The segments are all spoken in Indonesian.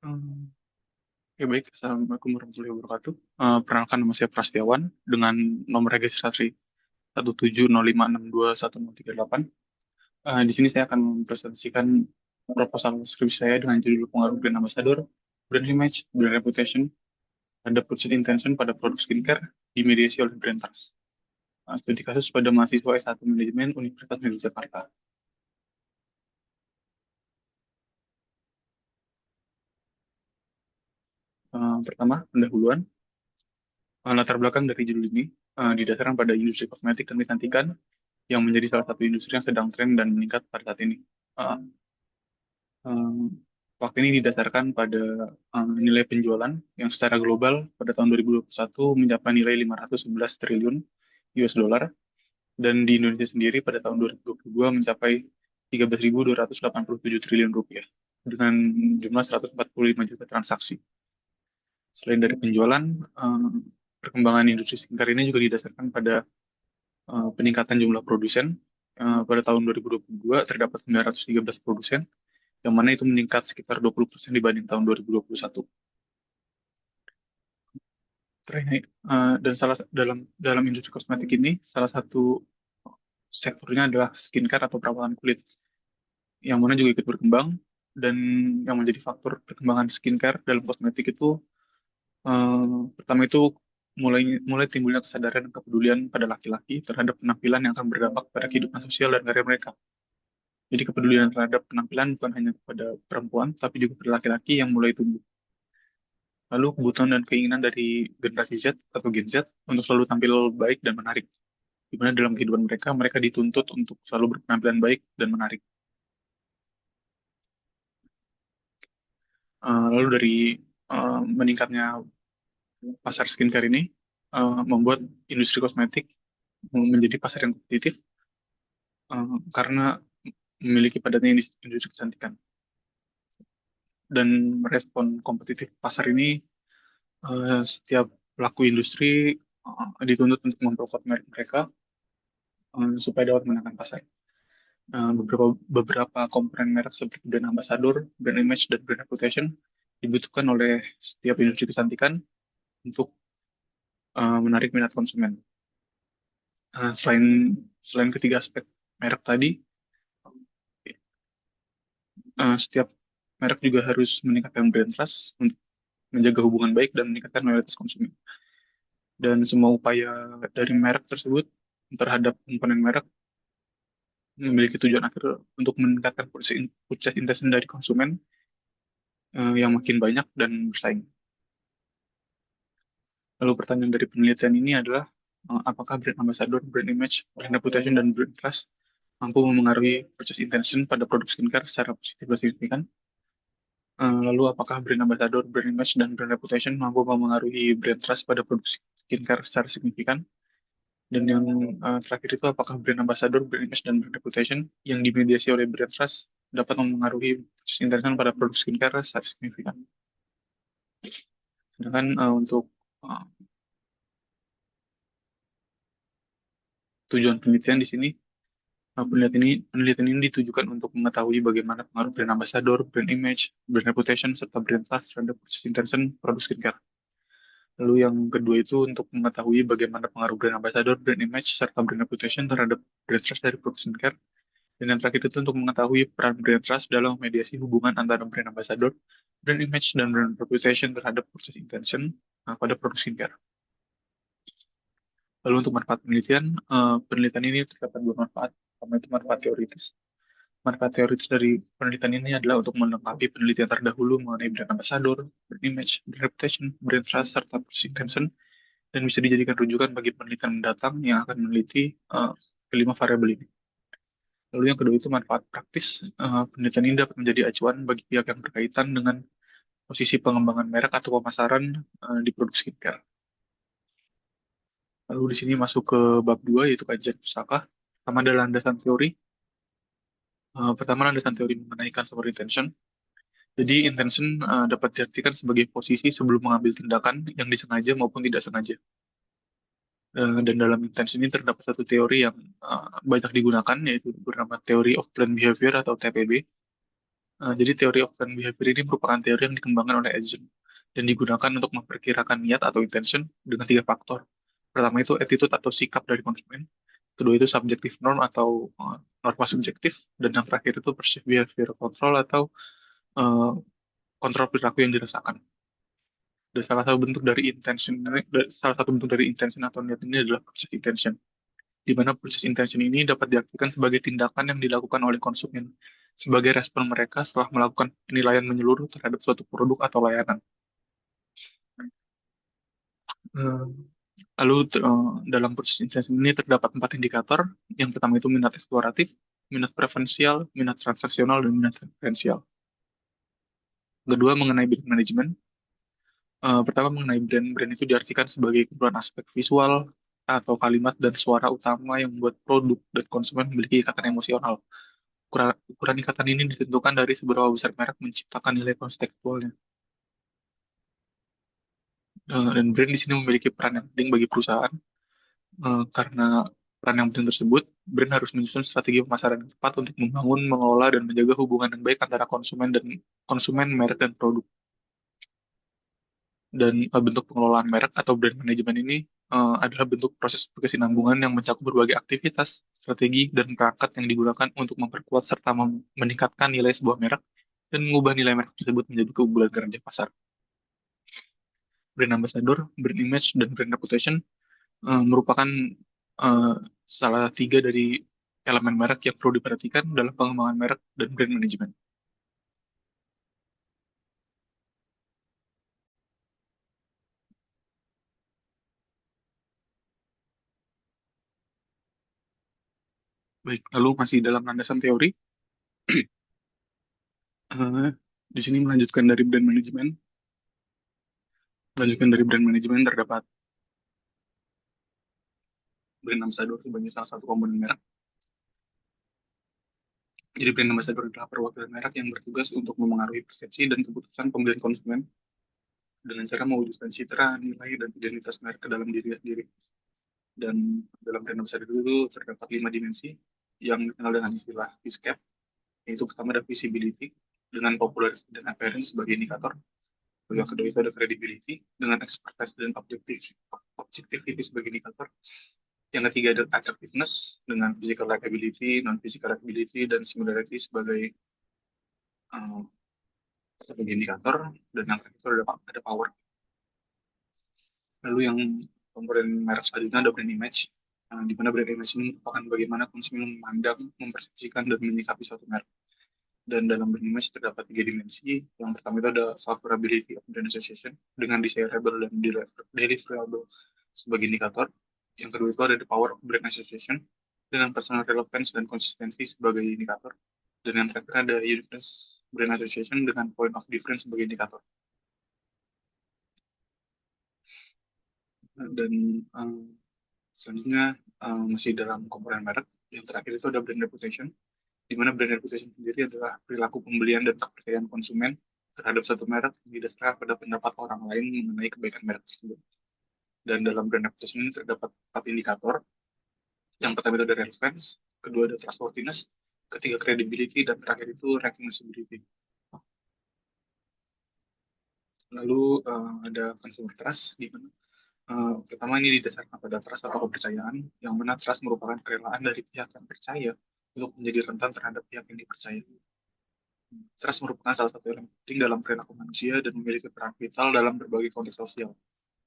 Hmm, Ya baik, Assalamualaikum warahmatullahi wabarakatuh. Perkenalkan nama saya Prasetyawan dengan nomor registrasi 170562138. Di sini saya akan mempresentasikan proposal skripsi saya dengan judul pengaruh brand ambassador, brand image, brand reputation, terhadap purchase intention pada produk skincare dimediasi oleh brand trust. Studi kasus pada mahasiswa S1 Manajemen Universitas Negeri Jakarta. Pertama, pendahuluan. Latar belakang dari judul ini didasarkan pada industri kosmetik dan kecantikan yang menjadi salah satu industri yang sedang tren dan meningkat pada saat ini. Uh, um, Waktu ini didasarkan pada nilai penjualan yang secara global pada tahun 2021 mencapai nilai 511 triliun US dollar dan di Indonesia sendiri pada tahun 2022 mencapai 13.287 triliun rupiah dengan jumlah 145 juta transaksi. Selain dari penjualan, perkembangan industri skincare ini juga didasarkan pada peningkatan jumlah produsen. Pada tahun 2022 terdapat 913 produsen, yang mana itu meningkat sekitar 20% dibanding tahun 2021. Dan dalam industri kosmetik ini, salah satu sektornya adalah skincare atau perawatan kulit, yang mana juga ikut berkembang, dan yang menjadi faktor perkembangan skincare dalam kosmetik itu, pertama itu mulai mulai timbulnya kesadaran dan kepedulian pada laki-laki terhadap penampilan yang akan berdampak pada kehidupan sosial dan karir mereka. Jadi kepedulian terhadap penampilan bukan hanya kepada perempuan, tapi juga pada laki-laki yang mulai tumbuh. Lalu kebutuhan dan keinginan dari generasi Z atau Gen Z untuk selalu tampil baik dan menarik. Di mana dalam kehidupan mereka, mereka dituntut untuk selalu berpenampilan baik dan menarik. Lalu dari meningkatnya pasar skincare ini, membuat industri kosmetik menjadi pasar yang kompetitif karena memiliki padatnya industri kecantikan. Dan merespon kompetitif pasar ini, setiap pelaku industri dituntut untuk memperkuat merek mereka supaya dapat menangkan pasar. Beberapa komponen merek seperti brand ambassador, brand image, dan brand reputation dibutuhkan oleh setiap industri kecantikan untuk menarik minat konsumen. Selain selain ketiga aspek merek tadi, setiap merek juga harus meningkatkan brand trust untuk menjaga hubungan baik dan meningkatkan loyalitas konsumen. Dan semua upaya dari merek tersebut terhadap komponen merek memiliki tujuan akhir untuk meningkatkan purchase intention dari konsumen yang makin banyak dan bersaing. Lalu pertanyaan dari penelitian ini adalah apakah brand ambassador, brand image, brand reputation, dan brand trust mampu memengaruhi purchase intention pada produk skincare secara positif dan signifikan? Lalu apakah brand ambassador, brand image, dan brand reputation mampu memengaruhi brand trust pada produk skincare secara signifikan? Dan yang terakhir itu apakah brand ambassador, brand image, dan brand reputation yang dimediasi oleh brand trust dapat memengaruhi purchase intention pada produk skincare secara signifikan? Sedangkan untuk uh, tujuan penelitian di sini, penelitian ini ditujukan untuk mengetahui bagaimana pengaruh brand ambassador, brand image, brand reputation, serta brand trust terhadap purchase intention produk skincare. Lalu yang kedua itu untuk mengetahui bagaimana pengaruh brand ambassador, brand image, serta brand reputation terhadap brand trust dari produk skincare. Dan yang terakhir itu untuk mengetahui peran brand trust dalam mediasi hubungan antara brand ambassador, brand image, dan brand reputation terhadap purchase intention pada produk skincare. Lalu untuk manfaat penelitian, penelitian ini terdapat dua manfaat. Pertama itu manfaat teoritis. Manfaat teoritis dari penelitian ini adalah untuk melengkapi penelitian terdahulu mengenai brand ambassador, brand image, brand reputation, brand trust, serta purchase intention, dan bisa dijadikan rujukan bagi penelitian mendatang yang akan meneliti kelima variabel ini. Lalu yang kedua itu manfaat praktis. Penelitian ini dapat menjadi acuan bagi pihak yang berkaitan dengan posisi pengembangan merek atau pemasaran di produk skincare. Lalu di sini masuk ke bab 2 yaitu kajian pustaka. Pertama adalah landasan teori. Pertama landasan teori mengenai consumer intention. Jadi intention dapat diartikan sebagai posisi sebelum mengambil tindakan yang disengaja maupun tidak sengaja. Dan dalam intention ini terdapat satu teori yang banyak digunakan yaitu bernama Theory of Planned Behavior atau TPB. Jadi teori of brand behavior ini merupakan teori yang dikembangkan oleh Agent dan digunakan untuk memperkirakan niat atau intention dengan tiga faktor. Pertama itu attitude atau sikap dari konsumen, kedua itu subjective norm atau norma subjektif, dan yang terakhir itu perceived behavior control atau uh, kontrol perilaku yang dirasakan. Dan salah satu bentuk dari intention atau niat ini adalah perceived intention, di mana proses intention ini dapat diartikan sebagai tindakan yang dilakukan oleh konsumen sebagai respon mereka setelah melakukan penilaian menyeluruh terhadap suatu produk atau layanan. Eh, dalam proses intention ini terdapat empat indikator. Yang pertama itu minat eksploratif, minat preferensial, minat transaksional, dan minat referensial. Kedua mengenai brand management. Pertama mengenai brand, brand itu diartikan sebagai kumpulan aspek visual atau kalimat dan suara utama yang membuat produk dan konsumen memiliki ikatan emosional. Ukuran ikatan ini ditentukan dari seberapa besar merek menciptakan nilai kontekstualnya. Dan brand di sini memiliki peran yang penting bagi perusahaan. Karena peran yang penting tersebut, brand harus menyusun strategi pemasaran yang tepat untuk membangun, mengelola, dan menjaga hubungan yang baik antara konsumen, merek, dan produk. Dan bentuk pengelolaan merek atau brand management ini adalah bentuk proses kesinambungan yang mencakup berbagai aktivitas, strategi, dan perangkat yang digunakan untuk memperkuat serta meningkatkan nilai sebuah merek dan mengubah nilai merek tersebut menjadi keunggulan kerja pasar. Brand ambassador, brand image, dan brand reputation merupakan eh, salah tiga dari elemen merek yang perlu diperhatikan dalam pengembangan merek dan brand management. Baik, lalu masih dalam landasan teori, eh, di sini melanjutkan dari brand management terdapat brand ambassador sebagai salah satu komponen merek. Jadi brand ambassador adalah perwakilan merek yang bertugas untuk memengaruhi persepsi dan keputusan pembelian konsumen dengan cara mewujudkan citra, nilai, dan identitas merek ke dalam diri sendiri. Dan dalam brand ambassador itu terdapat 5 dimensi yang dikenal dengan istilah VSCAP, yaitu pertama ada visibility dengan popularity dan appearance sebagai indikator. Yang kedua itu ada credibility dengan expertise dan objectivity sebagai indikator. Yang ketiga ada attractiveness dengan physical likability, non-physical likability, dan similarity uh, sebagai indikator. Dan yang terakhir itu ada power. Lalu yang komponen merek selanjutnya ada brand image, di mana brand image ini merupakan bagaimana konsumen memandang, mempersepsikan, dan menyikapi suatu merek. Dan dalam brand image terdapat 3 dimensi. Yang pertama itu ada favorability of brand association dengan desirable dan deliverable sebagai indikator. Yang kedua itu ada the power of brand association dengan personal relevance dan konsistensi sebagai indikator. Dan yang terakhir ada uniqueness brand association dengan point of difference sebagai indikator. Dan selanjutnya masih dalam komponen merek. Yang terakhir itu ada brand reputation, di mana brand reputation sendiri adalah perilaku pembelian dan kepercayaan konsumen terhadap suatu merek yang didasarkan pada pendapat orang lain mengenai kebaikan merek tersebut. Dan dalam brand reputation ini terdapat 4 indikator. Yang pertama itu ada relevance, kedua ada trustworthiness, ketiga credibility, dan terakhir itu recognizability. Lalu ada consumer trust, di mana pertama ini didasarkan pada trust atau kepercayaan, yang mana trust merupakan kerelaan dari pihak yang percaya untuk menjadi rentan terhadap pihak yang dipercaya. Trust merupakan salah satu yang penting dalam perilaku manusia dan memiliki peran vital dalam berbagai konteks sosial,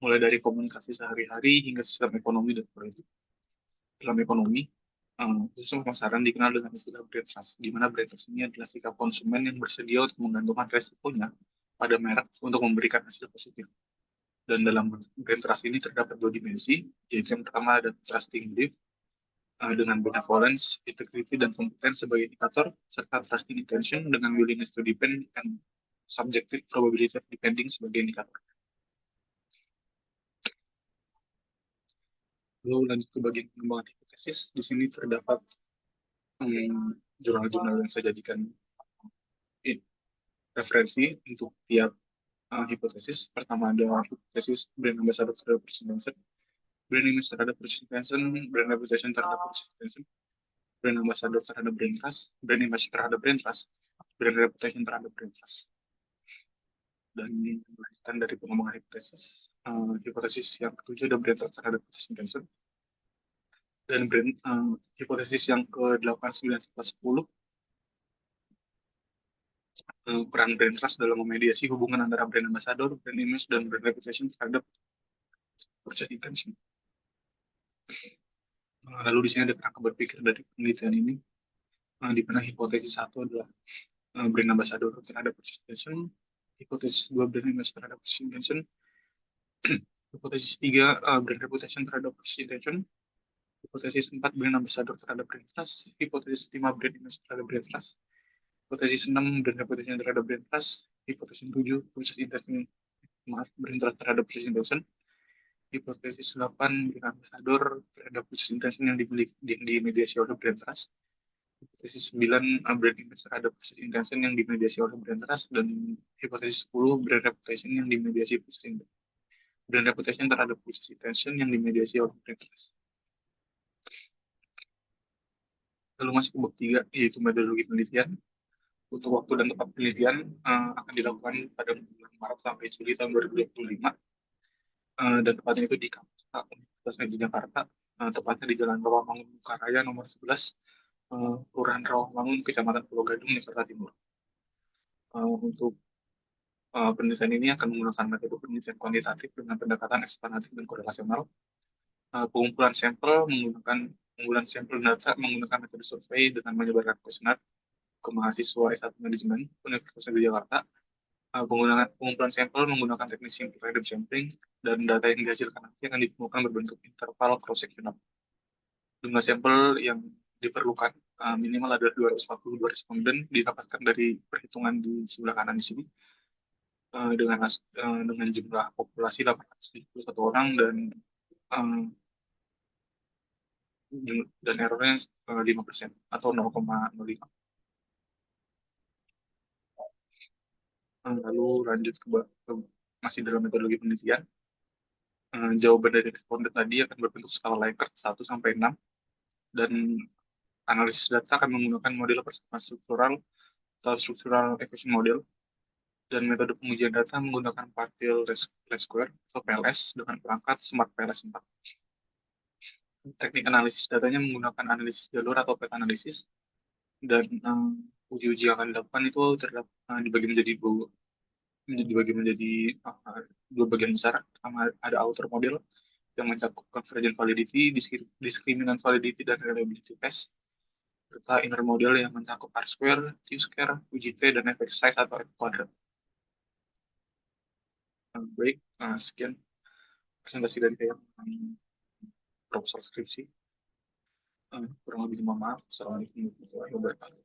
mulai dari komunikasi sehari-hari hingga sistem ekonomi dan politik. Dalam ekonomi, sistem pemasaran dikenal dengan istilah brand trust, di mana brand trust ini adalah sikap konsumen yang bersedia untuk menggantungkan resikonya pada merek untuk memberikan hasil positif. Dan dalam brand trust ini terdapat 2 dimensi, yaitu yang pertama ada trusting belief, dengan benevolence, integrity, dan kompeten sebagai indikator, serta trusting intention dengan willingness to depend dan subjective probability of depending sebagai indikator. Lalu lanjut ke bagian pengembangan hipotesis. Di sini terdapat jurnal-jurnal yang saya jadikan referensi untuk tiap hipotesis. Pertama ada hipotesis brand ambassador terhadap person concern, brand image terhadap person concern, brand reputation terhadap person concern, brand ambassador terhadap brand trust, brand image terhadap brand trust, brand reputation terhadap brand trust. Dan ini melanjutkan dari pengembangan hipotesis yang ketujuh ada brand trust terhadap purchase intention. Dan hipotesis yang ke-8, 9, 11, 10, peran brand trust dalam memediasi hubungan antara brand ambassador, brand image, dan brand reputation terhadap purchase intention. Lalu di sini ada kerangka berpikir dari penelitian ini, di mana hipotesis satu adalah brand ambassador terhadap purchase intention, hipotesis dua brand image terhadap purchase intention, hipotesis tiga brand reputation terhadap purchase intention, hipotesis 4 brand ambassador terhadap brand trust, hipotesis 5 brand image terhadap brand trust, hipotesis 6 brand reputation terhadap brand trust, hipotesis 7 purchase intention, brand trust terhadap purchase intention, hipotesis 8 brand ambassador terhadap purchase intention yang dimediasi oleh brand trust, hipotesis 9 brand image terhadap purchase intention yang dimediasi oleh brand trust, dan hipotesis 10 brand reputation yang dimediasi brand reputation terhadap purchase intention yang dimediasi oleh brand trust. Lalu masuk ke bab 3, yaitu metodologi penelitian. Untuk waktu dan tempat penelitian akan dilakukan pada bulan Maret sampai Juli tahun 2025, dan tepatnya itu di kampus Universitas Negeri Jakarta, tepatnya di Jalan Rawamangun Bukaraya nomor 11, Kelurahan Rawamangun, Kecamatan Pulau Gadung, Jakarta Timur. Untuk penelitian ini akan menggunakan metode penelitian kuantitatif dengan pendekatan eksplanatif dan korelasional. Pengumpulan sampel data menggunakan metode survei dengan menyebarkan kuesioner ke mahasiswa S1 Manajemen Universitas Negeri Jakarta. Pengumpulan sampel menggunakan teknik simple random sampling, dan data yang dihasilkan nanti akan ditemukan berbentuk interval cross-sectional. Jumlah sampel yang diperlukan minimal adalah 242 responden, didapatkan dari perhitungan di sebelah kanan di sini, dengan jumlah populasi 871 orang, dan errornya 5% atau 0,05. Lalu lanjut ke masih dalam metodologi penelitian. Jawaban dari responden tadi akan berbentuk skala Likert 1 sampai 6, dan analisis data akan menggunakan model persamaan struktural atau structural equation model, dan metode pengujian data menggunakan partial least square atau PLS dengan perangkat Smart PLS 4. Teknik analisis datanya menggunakan analisis jalur atau path analisis, dan uji-uji yang akan dilakukan itu dibagi menjadi dua bagian besar. Pertama ada outer model yang mencakup convergent validity, discriminant validity, dan reliability test, serta inner model yang mencakup R-square, T-square, UGT, dan effect size atau F kuadrat. Baik, sekian presentasi dari saya mengenai proposal skripsi. Kurang lebih mohon maaf. Assalamualaikum warahmatullahi wabarakatuh.